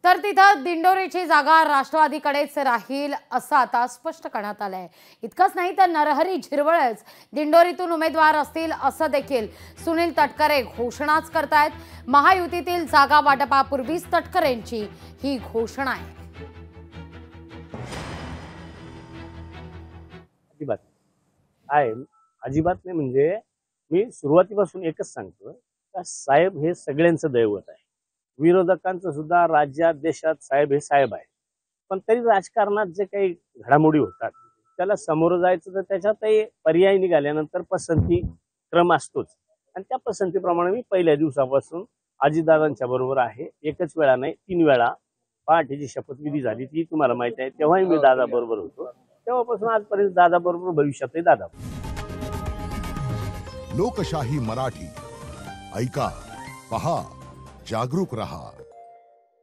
तर तिथं दिंडोरीची जागा राष्ट्रवादीकडेच राहील असं आता स्पष्ट करण्यात आलंय। इतकंच नाही तर नरहरी झिरवळच दिंडोरीतून उमेदवार असतील असं देखील सुनील तटकरे घोषणाच करतायत। महायुतीतील जागा वाटपापूर्वीच तटकरेंची ही घोषणा आहे। अजिबात आहे अजिबात नाही म्हणजे मी सुरुवातीपासून एकच सांगतो का साहेब हे सगळ्यांचं दैवत आहे। विरोधकांचं सुद्धा राज्यात देशात साहेब हे साहेब आहे, पण तरी राजकारणात जे काही घडामोडी होतात त्याला समोर जायचं तर त्याच्यातही पर्याय निघाल्यानंतर पसंती क्रम असतोच आणि त्या पसंतीप्रमाणे मी पहिल्या दिवसापासून अजितदादांच्या बरोबर आहे। एकच वेळा नाही 3 वेळा पहाटेची शपथविधी झाली ती तुम्हाला माहिती आहे, तेव्हाही मी दादा बरोबर होतो। तेव्हापासून आजपर्यंत दादा बरोबर, भविष्यातही दादा। लोकशाही मराठी ऐका, पहा, जागरूक रहा।